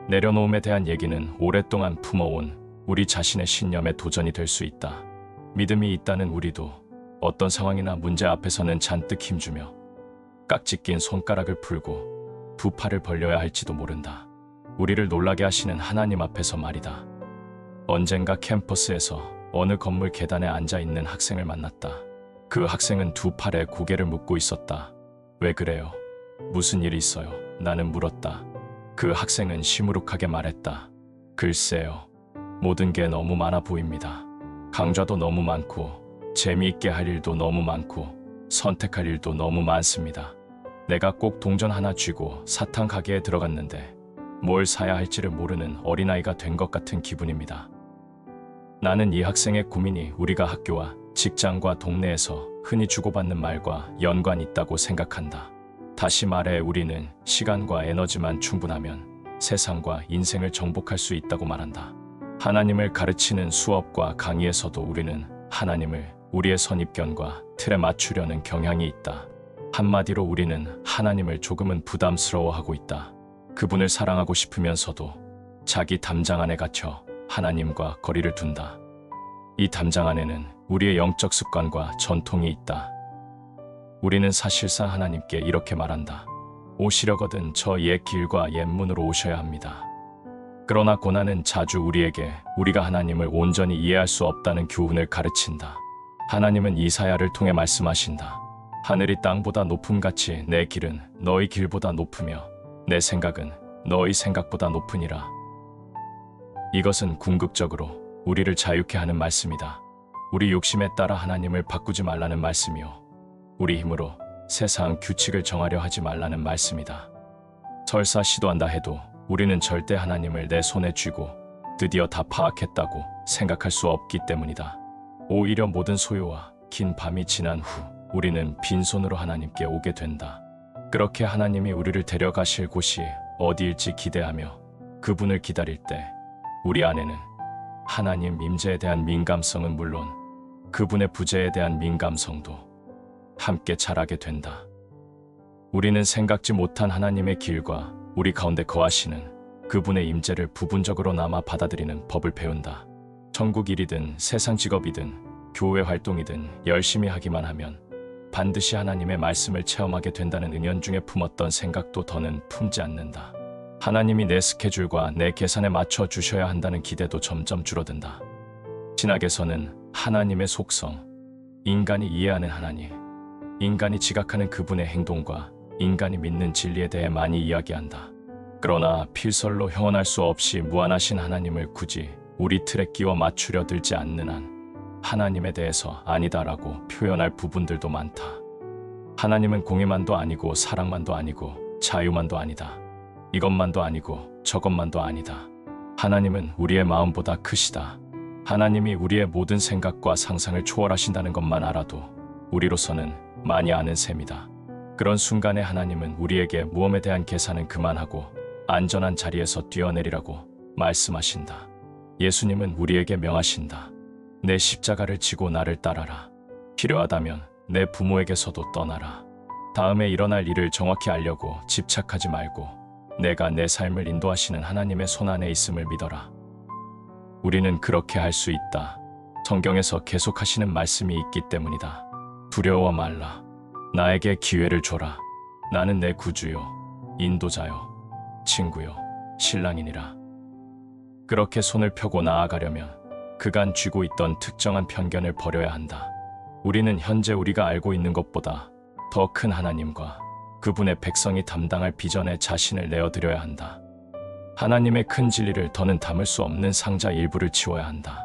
내려놓음에 대한 얘기는 오랫동안 품어온 우리 자신의 신념의 도전이 될 수 있다. 믿음이 있다는 우리도 어떤 상황이나 문제 앞에서는 잔뜩 힘주며 깍지 낀 손가락을 풀고 두 팔을 벌려야 할지도 모른다. 우리를 놀라게 하시는 하나님 앞에서 말이다. 언젠가 캠퍼스에서 어느 건물 계단에 앉아 있는 학생을 만났다. 그 학생은 두 팔에 고개를 묶고 있었다. 왜 그래요? 무슨 일이 있어요? 나는 물었다. 그 학생은 시무룩하게 말했다. 글쎄요. 모든 게 너무 많아 보입니다. 강좌도 너무 많고 재미있게 할 일도 너무 많고 선택할 일도 너무 많습니다. 내가 꼭 동전 하나 쥐고 사탕 가게에 들어갔는데 뭘 사야 할지를 모르는 어린아이가 된 것 같은 기분입니다. 나는 이 학생의 고민이 우리가 학교와 직장과 동네에서 흔히 주고받는 말과 연관이 있다고 생각한다. 다시 말해 우리는 시간과 에너지만 충분하면 세상과 인생을 정복할 수 있다고 말한다. 하나님을 가르치는 수업과 강의에서도 우리는 하나님을 우리의 선입견과 틀에 맞추려는 경향이 있다. 한마디로 우리는 하나님을 조금은 부담스러워하고 있다. 그분을 사랑하고 싶으면서도 자기 담장 안에 갇혀 하나님과 거리를 둔다. 이 담장 안에는 우리의 영적 습관과 전통이 있다. 우리는 사실상 하나님께 이렇게 말한다. 오시려거든 저 옛 길과 옛 문으로 오셔야 합니다. 그러나 고난은 자주 우리에게 우리가 하나님을 온전히 이해할 수 없다는 교훈을 가르친다. 하나님은 이사야를 통해 말씀하신다. 하늘이 땅보다 높음같이 내 길은 너희 길보다 높으며 내 생각은 너희 생각보다 높으니라. 이것은 궁극적으로 우리를 자유케 하는 말씀이다. 우리 욕심에 따라 하나님을 바꾸지 말라는 말씀이요. 우리 힘으로 세상 규칙을 정하려 하지 말라는 말씀이다. 설사 시도한다 해도 우리는 절대 하나님을 내 손에 쥐고 드디어 다 파악했다고 생각할 수 없기 때문이다. 오히려 모든 소요와 긴 밤이 지난 후 우리는 빈손으로 하나님께 오게 된다. 그렇게 하나님이 우리를 데려가실 곳이 어디일지 기대하며 그분을 기다릴 때 우리 안에는 하나님 임재에 대한 민감성은 물론 그분의 부재에 대한 민감성도 함께 자라게 된다. 우리는 생각지 못한 하나님의 길과 우리 가운데 거하시는 그분의 임재를 부분적으로나마 받아들이는 법을 배운다. 천국 일이든 세상 직업이든 교회 활동이든 열심히 하기만 하면 반드시 하나님의 말씀을 체험하게 된다는 은연중에 품었던 생각도 더는 품지 않는다. 하나님이 내 스케줄과 내 계산에 맞춰 주셔야 한다는 기대도 점점 줄어든다. 신학에서는 하나님의 속성, 인간이 이해하는 하나님, 인간이 지각하는 그분의 행동과 인간이 믿는 진리에 대해 많이 이야기한다. 그러나 필설로 형언할 수 없이 무한하신 하나님을 굳이 우리 틀에 끼워 맞추려 들지 않는 한 하나님에 대해서 아니다라고 표현할 부분들도 많다. 하나님은 공의만도 아니고 사랑만도 아니고 자유만도 아니다. 이것만도 아니고 저것만도 아니다. 하나님은 우리의 마음보다 크시다. 하나님이 우리의 모든 생각과 상상을 초월하신다는 것만 알아도 우리로서는 많이 아는 셈이다. 그런 순간에 하나님은 우리에게 모험에 대한 계산은 그만하고 안전한 자리에서 뛰어내리라고 말씀하신다. 예수님은 우리에게 명하신다. 내 십자가를 지고 나를 따라라. 필요하다면 내 부모에게서도 떠나라. 다음에 일어날 일을 정확히 알려고 집착하지 말고 내가 내 삶을 인도하시는 하나님의 손 안에 있음을 믿어라. 우리는 그렇게 할 수 있다. 성경에서 계속하시는 말씀이 있기 때문이다. 두려워 말라. 나에게 기회를 줘라. 나는 내 구주요, 인도자요, 친구요, 신랑이니라. 그렇게 손을 펴고 나아가려면 그간 쥐고 있던 특정한 편견을 버려야 한다. 우리는 현재 우리가 알고 있는 것보다 더 큰 하나님과 그분의 백성이 담당할 비전에 자신을 내어드려야 한다. 하나님의 큰 진리를 더는 담을 수 없는 상자 일부를 치워야 한다.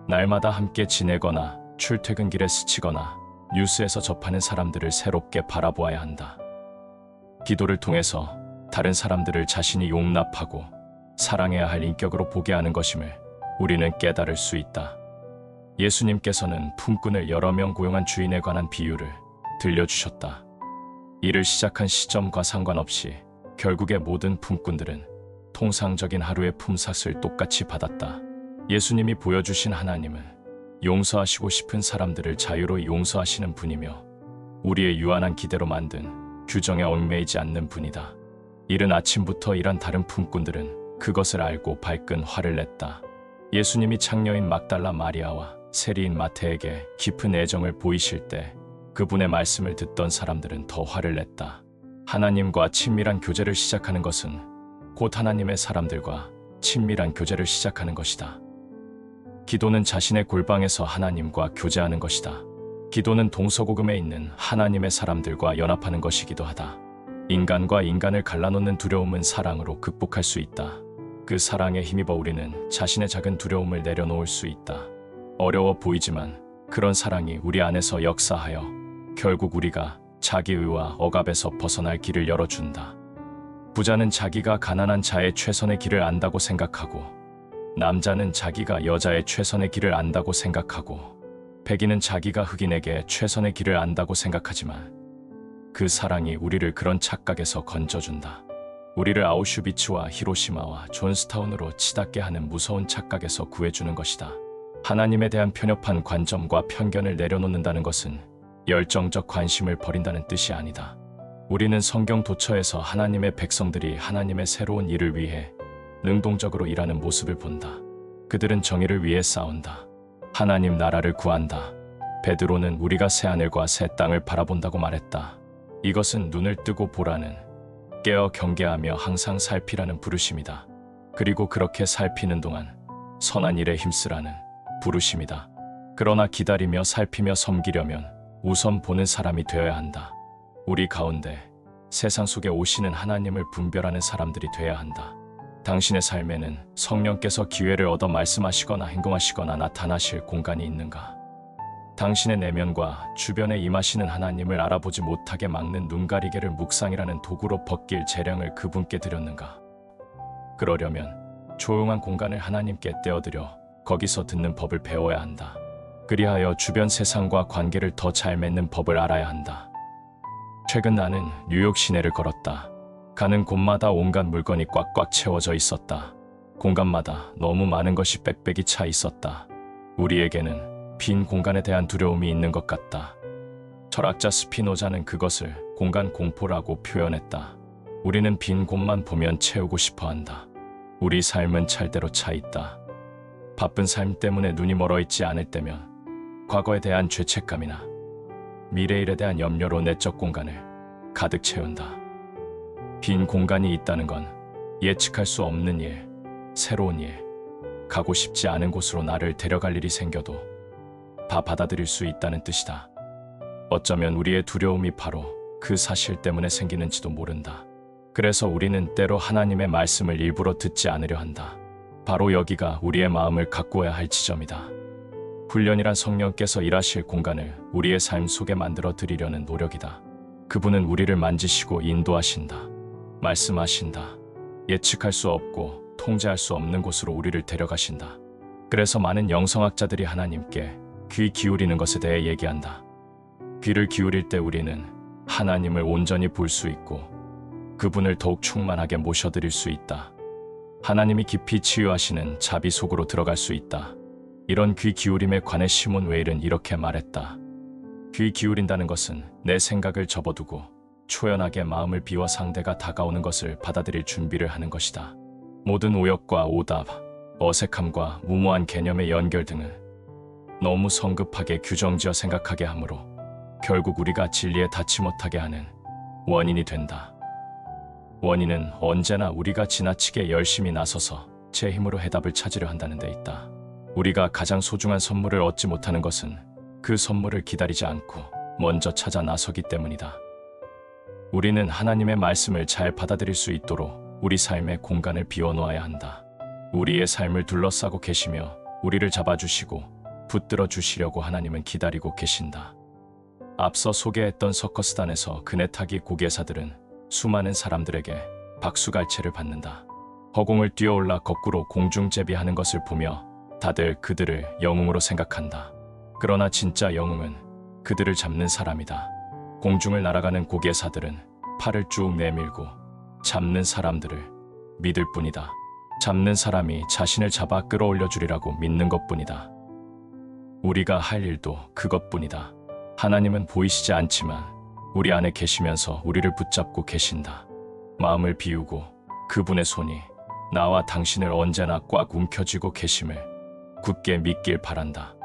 날마다 함께 지내거나 출퇴근길에 스치거나 뉴스에서 접하는 사람들을 새롭게 바라보아야 한다. 기도를 통해서 다른 사람들을 자신이 용납하고 사랑해야 할 인격으로 보게 하는 것임을 우리는 깨달을 수 있다. 예수님께서는 품꾼을 여러 명 고용한 주인에 관한 비유를 들려주셨다. 일을 시작한 시점과 상관없이 결국에 모든 품꾼들은 통상적인 하루의 품삯을 똑같이 받았다. 예수님이 보여주신 하나님은 용서하시고 싶은 사람들을 자유로이 용서하시는 분이며 우리의 유한한 기대로 만든 규정에 얽매이지 않는 분이다. 이른 아침부터 일한 다른 품꾼들은 그것을 알고 발끈 화를 냈다. 예수님이 창녀인 막달라 마리아와 세리인 마태에게 깊은 애정을 보이실 때 그분의 말씀을 듣던 사람들은 더 화를 냈다. 하나님과 친밀한 교제를 시작하는 것은 곧 하나님의 사람들과 친밀한 교제를 시작하는 것이다. 기도는 자신의 골방에서 하나님과 교제하는 것이다. 기도는 동서고금에 있는 하나님의 사람들과 연합하는 것이기도 하다. 인간과 인간을 갈라놓는 두려움은 사랑으로 극복할 수 있다. 그 사랑에 힘입어 우리는 자신의 작은 두려움을 내려놓을 수 있다. 어려워 보이지만 그런 사랑이 우리 안에서 역사하여 결국 우리가 자기의와 억압에서 벗어날 길을 열어준다. 부자는 자기가 가난한 자의 최선의 길을 안다고 생각하고, 남자는 자기가 여자의 최선의 길을 안다고 생각하고, 백인은 자기가 흑인에게 최선의 길을 안다고 생각하지만 그 사랑이 우리를 그런 착각에서 건져준다. 우리를 아우슈비츠와 히로시마와 존스타운으로 치닫게 하는 무서운 착각에서 구해주는 것이다. 하나님에 대한 편협한 관점과 편견을 내려놓는다는 것은 열정적 관심을 버린다는 뜻이 아니다. 우리는 성경 도처에서 하나님의 백성들이 하나님의 새로운 일을 위해 능동적으로 일하는 모습을 본다. 그들은 정의를 위해 싸운다. 하나님 나라를 구한다. 베드로는 우리가 새하늘과 새 땅을 바라본다고 말했다. 이것은 눈을 뜨고 보라는, 깨어 경계하며 항상 살피라는 부르심이다. 그리고 그렇게 살피는 동안 선한 일에 힘쓰라는 부르심이다. 그러나 기다리며 살피며 섬기려면 우선 보는 사람이 되어야 한다. 우리 가운데 세상 속에 오시는 하나님을 분별하는 사람들이 되어야 한다. 당신의 삶에는 성령께서 기회를 얻어 말씀하시거나 행동하시거나 나타나실 공간이 있는가? 당신의 내면과 주변에 임하시는 하나님을 알아보지 못하게 막는 눈가리개를 묵상이라는 도구로 벗길 재량을 그분께 드렸는가? 그러려면 조용한 공간을 하나님께 떼어드려 거기서 듣는 법을 배워야 한다. 그리하여 주변 세상과 관계를 더 잘 맺는 법을 알아야 한다. 최근 나는 뉴욕 시내를 걸었다. 가는 곳마다 온갖 물건이 꽉꽉 채워져 있었다. 공간마다 너무 많은 것이 빽빽이 차 있었다. 우리에게는 빈 공간에 대한 두려움이 있는 것 같다. 철학자 스피노자는 그것을 공간 공포라고 표현했다. 우리는 빈 곳만 보면 채우고 싶어 한다. 우리 삶은 찰대로 차 있다. 바쁜 삶 때문에 눈이 멀어 있지 않을 때면 과거에 대한 죄책감이나 미래일에 대한 염려로 내적 공간을 가득 채운다. 빈 공간이 있다는 건 예측할 수 없는 일, 새로운 일, 가고 싶지 않은 곳으로 나를 데려갈 일이 생겨도 다 받아들일 수 있다는 뜻이다. 어쩌면 우리의 두려움이 바로 그 사실 때문에 생기는지도 모른다. 그래서 우리는 때로 하나님의 말씀을 일부러 듣지 않으려 한다. 바로 여기가 우리의 마음을 가꾸어야 할 지점이다. 훈련이란 성령께서 일하실 공간을 우리의 삶 속에 만들어 드리려는 노력이다. 그분은 우리를 만지시고 인도하신다. 말씀하신다. 예측할 수 없고 통제할 수 없는 곳으로 우리를 데려가신다. 그래서 많은 영성학자들이 하나님께 귀 기울이는 것에 대해 얘기한다. 귀를 기울일 때 우리는 하나님을 온전히 볼 수 있고 그분을 더욱 충만하게 모셔드릴 수 있다. 하나님이 깊이 치유하시는 자비 속으로 들어갈 수 있다. 이런 귀 기울임에 관해 시몬 웨일은 이렇게 말했다. 귀 기울인다는 것은 내 생각을 접어두고 초연하게 마음을 비워 상대가 다가오는 것을 받아들일 준비를 하는 것이다. 모든 오역과 오답, 어색함과 무모한 개념의 연결 등은 너무 성급하게 규정지어 생각하게 하므로 결국 우리가 진리에 닿지 못하게 하는 원인이 된다. 원인은 언제나 우리가 지나치게 열심히 나서서 제 힘으로 해답을 찾으려 한다는 데 있다. 우리가 가장 소중한 선물을 얻지 못하는 것은 그 선물을 기다리지 않고 먼저 찾아 나서기 때문이다. 우리는 하나님의 말씀을 잘 받아들일 수 있도록 우리 삶의 공간을 비워놓아야 한다. 우리의 삶을 둘러싸고 계시며 우리를 잡아주시고 붙들어 주시려고 하나님은 기다리고 계신다. 앞서 소개했던 서커스단에서 그네 타기 고개사들은 수많은 사람들에게 박수갈채를 받는다. 허공을 뛰어올라 거꾸로 공중제비하는 것을 보며 다들 그들을 영웅으로 생각한다. 그러나 진짜 영웅은 그들을 잡는 사람이다. 공중을 날아가는 고개사들은 팔을 쭉 내밀고 잡는 사람들을 믿을 뿐이다. 잡는 사람이 자신을 잡아 끌어올려 주리라고 믿는 것뿐이다. 우리가 할 일도 그것뿐이다. 하나님은 보이시지 않지만 우리 안에 계시면서 우리를 붙잡고 계신다. 마음을 비우고 그분의 손이 나와 당신을 언제나 꽉 움켜쥐고 계심을 굳게 믿길 바란다.